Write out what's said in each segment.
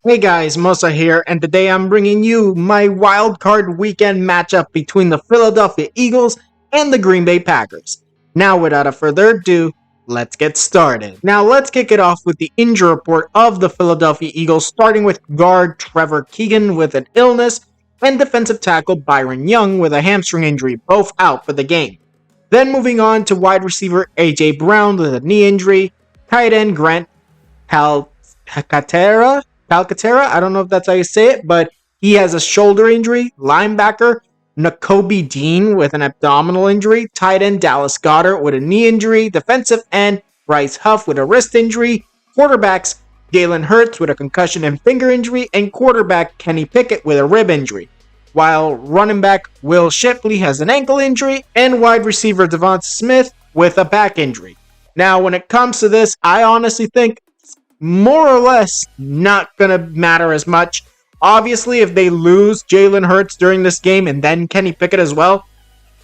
Hey guys, Mosa here, and today I'm bringing you my wild card weekend matchup between the Philadelphia Eagles and the Green Bay Packers. Now, without a further ado, let's get started. Now, let's kick it off with the injury report of the Philadelphia Eagles, starting with guard Trevor Keegan with an illness and defensive tackle Byron Young with a hamstring injury, both out for the game. Then moving on to wide receiver A.J. Brown with a knee injury, tight end Grant Calcaterra, I don't know if that's how you say it, but he has a shoulder injury. Linebacker Nakobe Dean with an abdominal injury. Tight end Dallas Goedert with a knee injury. Defensive end Bryce Huff with a wrist injury. Quarterbacks Jalen Hurts with a concussion and finger injury. And quarterback Kenny Pickett with a rib injury. While running back Will Shipley has an ankle injury. And wide receiver Devonta Smith with a back injury. Now, when it comes to this, I honestly think more or less not going to matter as much. Obviously, if they lose Jalen Hurts during this game and then Kenny Pickett as well,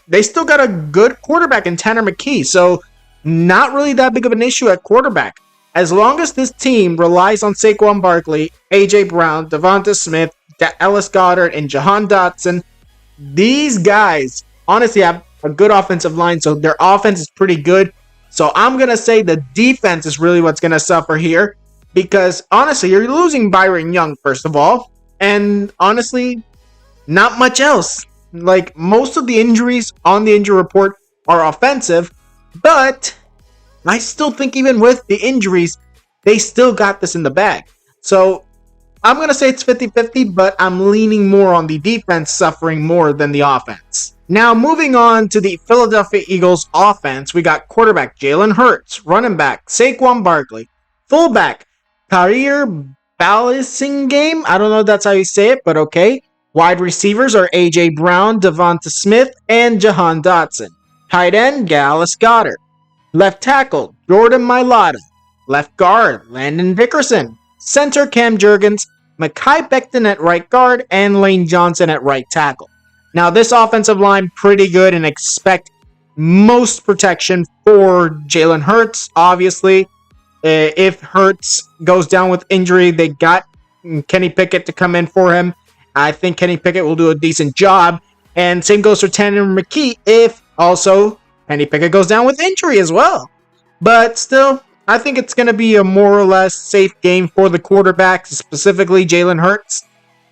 they still got a good quarterback in Tanner McKee. So not really that big of an issue at quarterback. As long as this team relies on Saquon Barkley, A.J. Brown, Devonta Smith, Dallas Goedert, and Jahan Dotson, these guys honestly have a good offensive line. So their offense is pretty good. So I'm going to say the defense is really what's going to suffer here. Because, honestly, you're losing Byron Young, first of all. And, honestly, not much else. Like, most of the injuries on the injury report are offensive. But I still think even with the injuries, they still got this in the bag. So, I'm going to say it's 50-50, but I'm leaning more on the defense suffering more than the offense. Now, moving on to the Philadelphia Eagles offense, we got quarterback Jalen Hurts, running back Saquon Barkley, fullback Kareer Ballisingame. I don't know if that's how you say it, but okay. Wide receivers are A.J. Brown, Devonta Smith, and Jahan Dotson. Tight end, Dallas Goedert. Left tackle, Jordan Mailata. Left guard, Landon Dickerson. Center, Cam Jurgens. Mekhi Becton at right guard, and Lane Johnson at right tackle. Now, this offensive line, pretty good, and expect most protection for Jalen Hurts, obviously. If Hurts goes down with injury, they got Kenny Pickett to come in for him. I think Kenny Pickett will do a decent job. And same goes for Tanner McKee if also Kenny Pickett goes down with injury as well. But still, I think it's going to be a more or less safe game for the quarterbacks, specifically Jalen Hurts.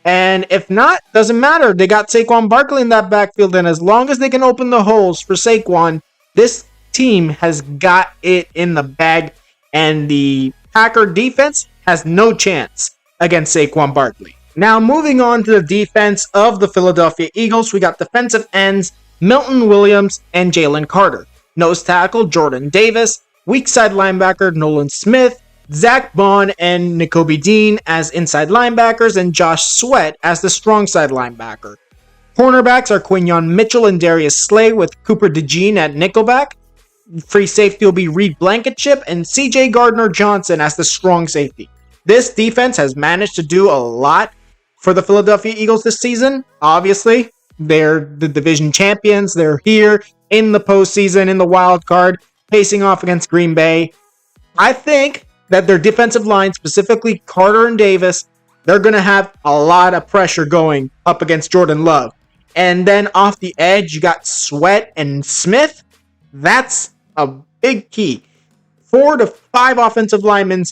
And if not, doesn't matter. They got Saquon Barkley in that backfield. And as long as they can open the holes for Saquon, this team has got it in the bag. And the Packer defense has no chance against Saquon Barkley. Now, moving on to the defense of the Philadelphia Eagles, we got defensive ends Milton Williams and Jalen Carter. Nose tackle Jordan Davis. Weak side linebacker Nolan Smith. Zach Bond and Nakobe Dean as inside linebackers, and Josh Sweat as the strong side linebacker. Cornerbacks are Quinyon Mitchell and Darius Slay with Cooper DeJean at nickelback. Free safety will be Reed Blankenship and C.J. Gardner-Johnson as the strong safety. This defense has managed to do a lot for the Philadelphia Eagles this season. Obviously, they're the division champions. They're here in the postseason, in the wild card, facing off against Green Bay. I think that their defensive line, specifically Carter and Davis, they're going to have a lot of pressure going up against Jordan Love. And then off the edge, you got Sweat and Smith. That's a big key. 4 to 5 offensive linemen,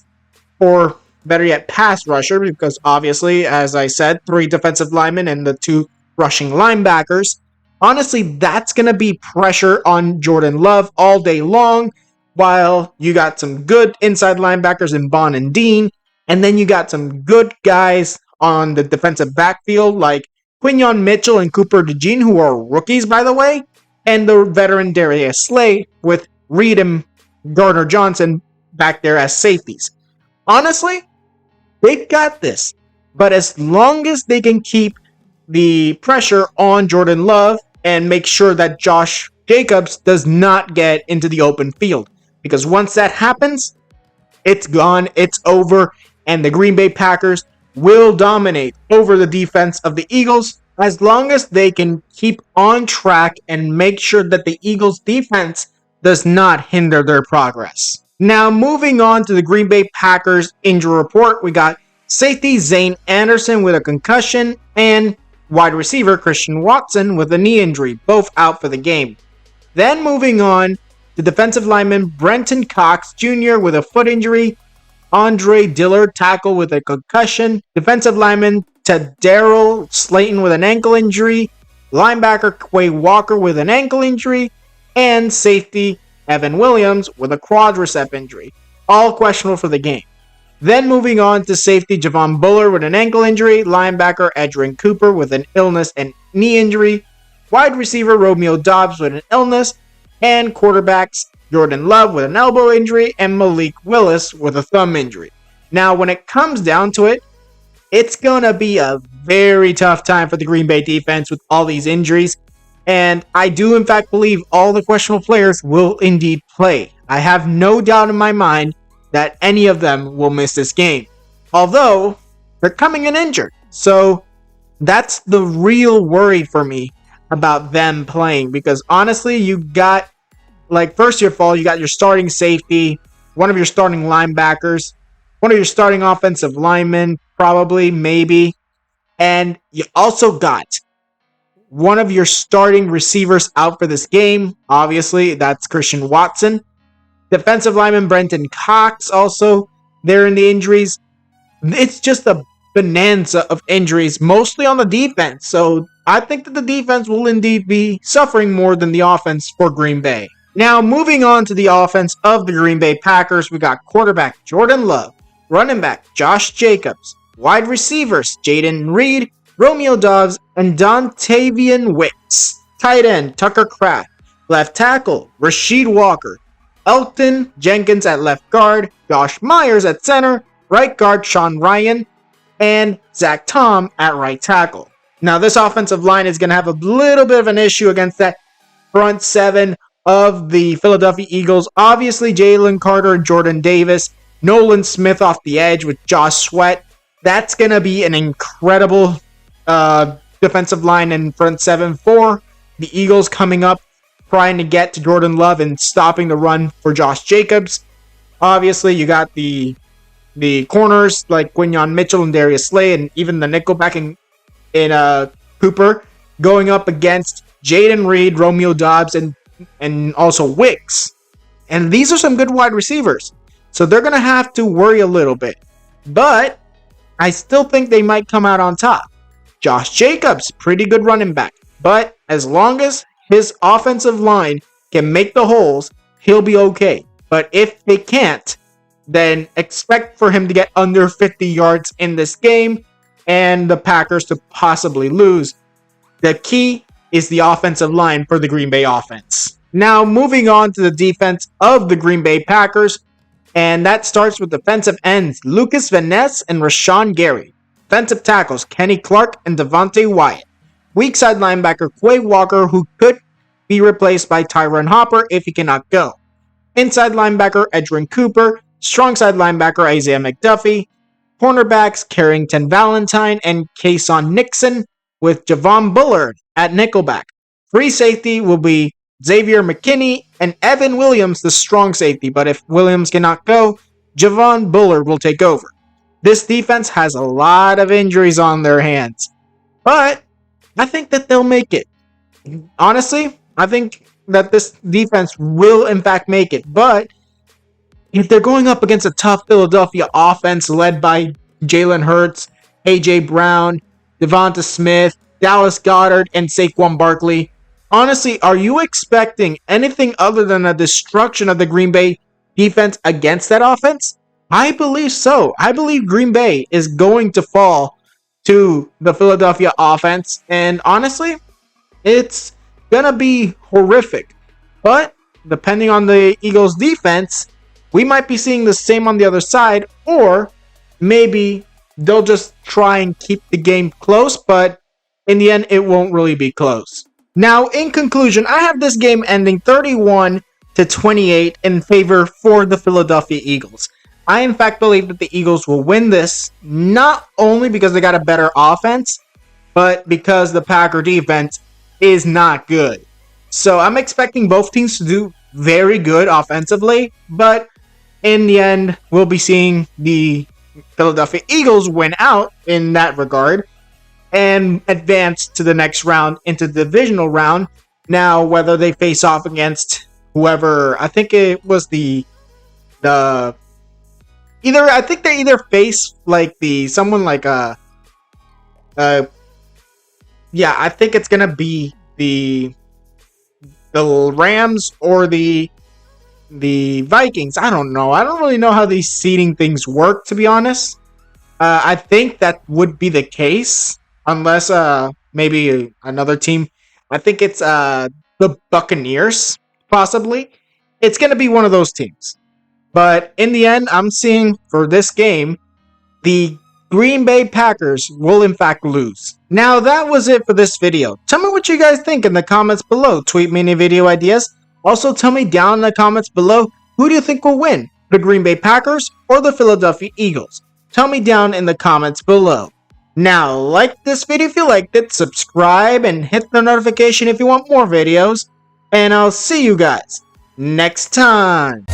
or better yet, pass rusher, because obviously, as I said, 3 defensive linemen and the 2 rushing linebackers. Honestly, that's going to be pressure on Jordan Love all day long, while you got some good inside linebackers in Bond and Dean, and then you got some good guys on the defensive backfield, like Quinyon Mitchell and Cooper DeJean, who are rookies, by the way, and the veteran Darius Slay with Reed and Gardner-Johnson back there as safeties. Honestly, they got this. But as long as they can keep the pressure on Jordan Love and make sure that Josh Jacobs does not get into the open field. Because once that happens, it's gone, it's over, and the Green Bay Packers will dominate over the defense of the Eagles as long as they can keep on track and make sure that the Eagles' defense does not hinder their progress. Now, moving on to the Green Bay Packers injury report, we got Safety Zane Anderson with a concussion, and wide receiver Christian Watson with a knee injury, both out for the game. Then moving on to defensive lineman Brenton Cox Jr. with a foot injury, Andre Dillard tackle with a concussion, defensive lineman Tadaro Slayton with an ankle injury, linebacker Quay Walker with an ankle injury, and safety Evan Williams with a quadricep injury, all questionable for the game. Then moving on to safety Javon Buller with an ankle injury, linebacker Edrin Cooper with an illness and knee injury, wide receiver Romeo Doubs with an illness, and quarterbacks Jordan Love with an elbow injury and Malik Willis with a thumb injury. Now, when it comes down to it, it's going to be a very tough time for the Green Bay defense with all these injuries. And I do, in fact, believe all the questionable players will indeed play. I have no doubt in my mind that any of them will miss this game. Although, they're coming in injured. So, that's the real worry for me about them playing. Because honestly, you got, first of all, you got your starting safety, one of your starting linebackers, one of your starting offensive linemen, probably, maybe. And you also got one of your starting receivers out for this game. Obviously, that's Christian Watson. Defensive lineman Brenton Cox also there in the injuries. It's just a bonanza of injuries, mostly on the defense. So I think that the defense will indeed be suffering more than the offense for Green Bay. Now, moving on to the offense of the Green Bay Packers, we got quarterback Jordan Love, running back Josh Jacobs, wide receivers Jaden Reed, Romeo Doubs, and Dontavian Wicks. Tight end Tucker Kraft, left tackle Rasheed Walker, Elton Jenkins at left guard, Josh Myers at center, right guard Sean Ryan, and Zach Tom at right tackle. Now, this offensive line is going to have a little bit of an issue against that front seven of the Philadelphia Eagles. Obviously, Jalen Carter and Jordan Davis, Nolan Smith off the edge with Josh Sweat. That's going to be an incredible defensive line and front seven for the Eagles coming up, trying to get to Jordan Love and stopping the run for Josh Jacobs. Obviously, you got the corners like Quinyon Mitchell and Darius Slay, and even the nickel back in Cooper going up against Jaden Reed, Romeo Doubs, and also Wicks. And these are some good wide receivers. So they're going to have to worry a little bit. But I still think they might come out on top. Josh Jacobs, pretty good running back. But as long as his offensive line can make the holes, he'll be okay. But if they can't, then expect for him to get under 50 yards in this game and the Packers to possibly lose. The key is the offensive line for the Green Bay offense. Now, moving on to the defense of the Green Bay Packers, and that starts with defensive ends Lucas Van Ness and Rashawn Gary. Defensive tackles Kenny Clark and Devontae Wyatt. Weak side linebacker Quay Walker, who could be replaced by Tyron Hopper if he cannot go. Inside linebacker Edrin Cooper. Strong side linebacker Isaiah McDuffie. Cornerbacks Carrington Valentine and Kason Nixon with Javon Bullard at nickelback. Free safety will be Xavier McKinney and Evan Williams, the strong safety. But if Williams cannot go, Javon Bullard will take over. This defense has a lot of injuries on their hands. But I think that they'll make it. Honestly, I think that this defense will in fact make it. But if they're going up against a tough Philadelphia offense led by Jalen Hurts, A.J. Brown, Devonta Smith, Dallas Goedert, and Saquon Barkley, honestly, are you expecting anything other than a destruction of the Green Bay defense against that offense? I believe so. I believe Green Bay is going to fall to the Philadelphia offense. And honestly, it's going to be horrific. But depending on the Eagles' defense, we might be seeing the same on the other side. Or maybe they'll just try and keep the game close. But in the end, it won't really be close. Now, in conclusion, I have this game ending 31-28 in favor for the Philadelphia Eagles. I, in fact, believe that the Eagles will win this, not only because they got a better offense, but because the Packer defense is not good. So I'm expecting both teams to do very good offensively, but in the end, we'll be seeing the Philadelphia Eagles win out in that regard and advance to the next round into the divisional round. Now, whether they face off against whoever, I think it was the either I think they either face like someone like yeah, I think it's gonna be the Rams or the Vikings. I don't know. I don't really know how these seeding things work, to be honest. I think that would be the case unless maybe another team. I think it's the Buccaneers, possibly. It's gonna be one of those teams. But in the end, I'm seeing for this game, the Green Bay Packers will in fact lose. Now that was it for this video. Tell me what you guys think in the comments below. Tweet me any video ideas. Also tell me down in the comments below, who do you think will win? The Green Bay Packers or the Philadelphia Eagles? Tell me down in the comments below. Now like this video if you liked it, subscribe and hit the notification if you want more videos. And I'll see you guys next time.